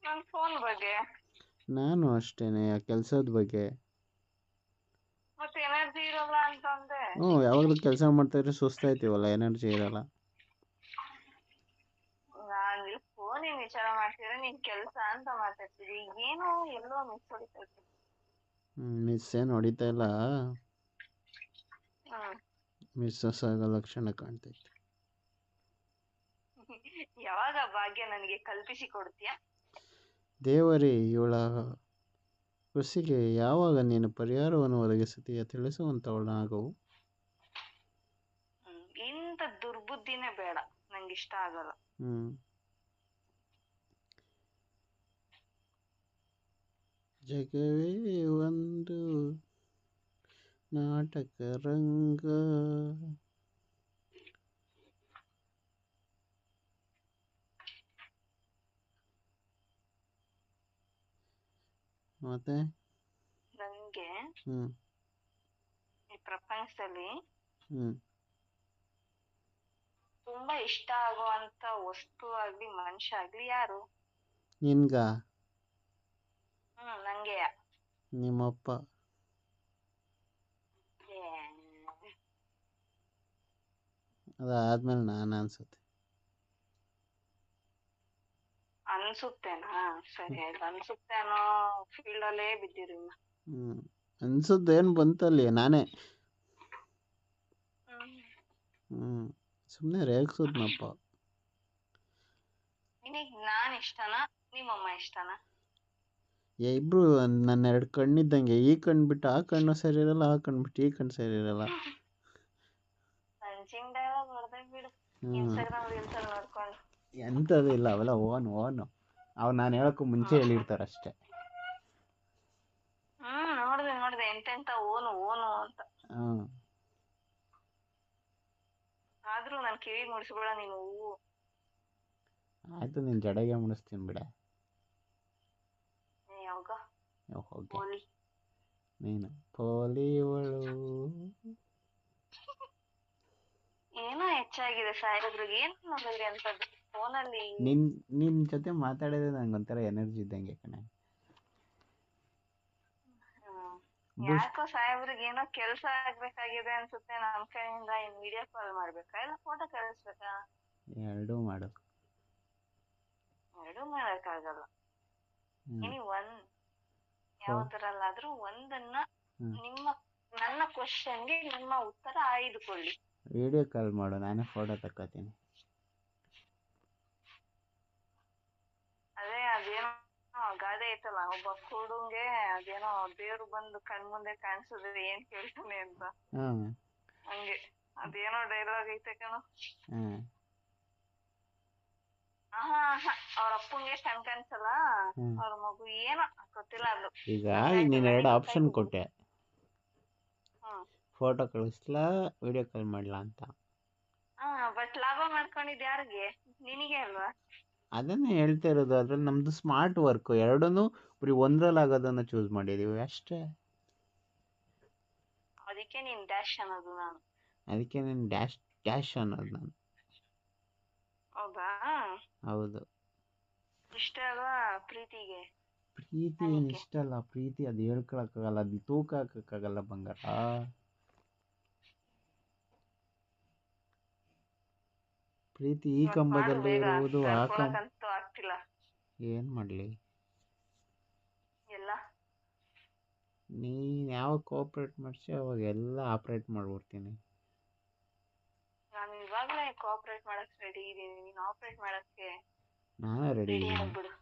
ನನ್ನ ಫೋನ್ ಬಗ್ಗೆ. ನಾನು ಅಷ್ಟೇನೆ, ಕೆಲಸದ ಬಗ್ಗೆ. ಮತ್ತೆ ಎನರ್ಜಿ ಇರಲ್ಲ ಅಂತಂದೆ. ಯಾವಾಗಲೂ ಕೆಲಸ ಮಾಡ್ತಾ ಇದ್ರೆ ಸುಸ್ತಾಯ್ತೀವಲ್ಲ, ಎನರ್ಜಿ ಇರಲ್ಲ. ನಾನು ಇಲ್ಲಿ ಫೋನಿನ ವಿಚಾರ ಮಾಡ್ತಿದ್ರೆ ನೀನ್ ಕೆಲಸ ಅಂತ ಮಾತಾಡ್ತಿದ್ದಿ. ಏನೋ ಎಲ್ಲೋ ಮಿಸ್ ಹೊಡಿತೈತೆ. ಮಿಸ್ ಏನು ಹೊಡಿತಾ ಇಲ್ಲ, ಹ್ಮ್ ಮಿಸ್ಸಸ್ ಆಗೋ ಲಕ್ಷಣ ಕಾಣ್ತೈತೆ. ಯಾವಾಗ ಭಾಗ್ಯ ನನಗೆ ಕಲ್ಪಿಸಿ ಕೊಡ್ತೀಯ? ದೇವರೇ, ಇವಳ ಕೃಷಿಗೆ ಯಾವಾಗ ನೀನು ಪರಿಹಾರವನ್ನು ಒದಗಿಸುತ್ತೀಯ ತಿಳಿಸುವಂಥವಳಾಗವು. ಇಂಥ ದುರ್ಬುದ್ಧಿನೇ ಬೇಡ, ನಂಗೆ ಇಷ್ಟ ಆಗಲ್ಲ. ಜಗವೇ ಒಂದು ನಾಟಕ ರಂಗ. ಮತ್ತೆ ನನಗೆ ಈ ಪ್ರಪಂಚದಲ್ಲಿ ತುಂಬಾ ಇಷ್ಟ ಆಗುವಂತ ವಸ್ತು ಆಗ್ಲಿ ಮನುಷ್ಯ ಆಗ್ಲಿ ಯಾರು? ನಿನ್ಗ? ನಂಗೆ. ನಿಮ್ಮಪ್ಪ. ಅದಾದ್ಮೇಲೆ ನಾನು ಅನ್ಸುತ್ತೆ. ಅನ್ಸುತ್ತೇನಾ? ಸರಿ ಆಯ್ತು, ಅನ್ಸುತ್ತೆ ಅನ್ನೋ ಫೀಲ್ಡ್ ಅಲ್ಲೇ ಬಿದ್ದಿರಿ. ಅನ್ಸುತ್ತೇನು ಬಂತಲ್ಲಿ ನಾನೇ. ಸುಮ್ಮನೆ ರೇಗ್ಸುದ್ನಪ್ಪ. ನಿನಗ್ ನಾನ್ ಇಷ್ಟನಾ ನಿಮ್ಮಮ್ಮ ಇಷ್ಟನಾ? ಇಬ್ರು ನನ್ನ 2 ಕಣ್ಣಿದ್ದಂಗೆ. ಈ ಕಣ್ಣು ಬಿಟ್ಟು ಆ ಕಣ್ಣು ಸರಿ ಇರಲ್ಲ, ಆ ಕಣ್ಣು ಬಿಟ್ಟು ಈ ಕಣ್ಣು ಸರಿ ಇರಲ್ಲ. ಎಂಥದ್ದು ಇಲ್ಲ, ಅವೆಲ್ಲ ಓನು ಅವ್ ನಾನು ಹೇಳಕ್ಕೂ ಮುಂಚೆ ಹೇಳಿರ್ತಾರೆ ಅಷ್ಟೇ. ನೋಡ್ದೆ ಎಂತೆಂತ ಓನು ಅಂತ. ಆದ್ರೂ ನನ್ ಕಿವಿಗೆ ಮುಡಿಸ್ಬೇಡ ನೀನು. ಆಯ್ತು, ನಿನ್ ಜಡೆಗೆ ಮುಡಿಸ್ತೀನಿ ಬಿಡ. ನೀನು ಪೋಲಿವಳು. ಏನೋ ಹೆಚ್ಚಾಗಿದೆ ಸಾಯಿದ್ರಿಗೆ. ಏನ್ ನೋಡಿದ್ರಿ ಅಂತದ್ದು ಫೋನಲ್ಲಿ? ನಿನ್ ಜೊತೆ ಮಾತಾಡಿದ್ರೆ ನಂಗೊಂಥರ ಎನರ್ಜಿ ಇದ್ದಂಗೆ ಕಣೆ. ಯಾಕೋ ಸಾಹೇಬ್ರಿಗೆ ಏನೋ ಕೆಲ್ಸ ಆಗ್ಬೇಕಾಗಿದೆ ಅನ್ಸುತ್ತೆ. ನಮ್ ಕೈಯಿಂದ ವಿಡಿಯೋ ಕಾಲ್ ಮಾಡ್ಬೇಕಾ ಇಲ್ಲ ಫೋಟೋ ಕಳಿಸ್ಬೇಕಾ? ಎರಡೂ ಮಾಡು. ಎರಡೂ ಮಾಡಕ್ಕಾಗಲ್ಲ. ಯಾವ ತರಲ್ಲಾದ್ರೂ ಒಂದನ್ನ ನನ್ನ ಕ್ವಶನ್ಗೆ ನಿಮ್ಮ ಉತ್ತರ ಆಯ್ದುಕೊಳ್ಳಿ. ವಿಡಿಯೋ ಕಾಲ್ ಮಾಡು, ನಾನೇ ಫೋಟೋ ತಕ್ಕೋತೀನಿ. ಅದೇನೋ ಗಾದೆ ಐತಲ್ಲ, ಒಬ್ಬ ಹುಡುಂಗೆ ಅದೇನೋ ದೇವ್ರು ಬಂದು ಕಣ್ಮುಂದೆ ಕಾಣಿಸಿದ್ರೆ ಏನ್ ಕೇಳ್ತಾನೆ ಅಂತ. ಹಂಗೆ ಅದೇನೋ ಡೈಲಾಗ್ ಐತೆ ಕಣೋ. ಅವ್ರ ಅಪ್ಪಂಗೆ ಕಣ್ ಕಾಣಿಸಲ್ಲ, ಅವ್ರ ಮಗು ಏನೋ ಗೊತ್ತಿಲ್ಲ. ಅದು ಈಗ ನೀನ್ 2 ಆಪ್ಷನ್ ಕೊಟ್ಟೆ, ಫೋಟೋ ಕಳಿಸ್ಲಾ ವಿಡಿಯೋ ಕಾಲ್ ಮಾಡ್ಲಾ ಅಂತ. ಬಟ್ ಲಾಭ ಮಾಡ್ಕೊಂಡಿದ್ ಯಾರಿಗೆ? ನಿನಗೆ ಅಲ್ವಾ? ಅದನ್ನೇ ಹೇಳ್ತಾ ಇರೋದು. ಅದ್ರಲ್ಲಿ ನಮ್ದು ಸ್ಮಾರ್ಟ್ ವರ್ಕ್. ಎರಡನ್ನೂ ಬರೀ ಒಂದ್ರಲ್ಲಿ ಆಗೋದನ್ನ ಚೂಸ್ ಮಾಡಿದೀವಿ ಅಷ್ಟೇ. ಅದಕ್ಕೆ ನೀನ್ ಡ್ಯಾಶ್ ಅನ್ನೋದು ನಾನು. ಅದಕ್ಕೆ ನೀನ್ ಡ್ಯಾಶ್ ಅನ್ನೋದು ನಾನು. ಹೌದಾ? ಹೌದು. ಇಷ್ಟ ಅಲ್ವಾ ಪ್ರೀತಿಗೆ? ಪ್ರೀತಿ ಏನ್ ಇಷ್ಟ ಅಲ್ಲ. ಪ್ರೀತಿ ಅದು ಹೇಳ್ಕೊಳಕ್ಕಾಗಲ್ಲ, ಅದು ತೂಕ ಹಾಕಕ್ಕಾಗಲ್ಲ ಬಂಗಾರ. ಪ್ರೀತಿ ಈ ಕಂಬದಲ್ಲಿ ಇರುವುದು ಆ ಆಗ್ತಿಲ್ಲ. ಏನ್ ಮಾಡ್ಲಿ? ಎಲ್ಲ ನೀನ್ ಯಾವಾಗ ಕೋಆಪರೇಟ್ ಮಾಡ್ಸಿ ಅವಾಗ ಎಲ್ಲ ಆಪರೇಟ್ ಮಾಡ್ಬಿಡ್ತೀನಿ. ನಾನು ಇವಾಗಲೇ ಕೋಆಪರೇಟ್ ಮಾಡಕ್ ರೆಡಿ ಇದೀನಿ. ನೀನ್ ಆಪರೇಟ್ ಮಾಡಕ್ಕೆ ನಾನು ರೆಡಿ ಇದೀನಿ.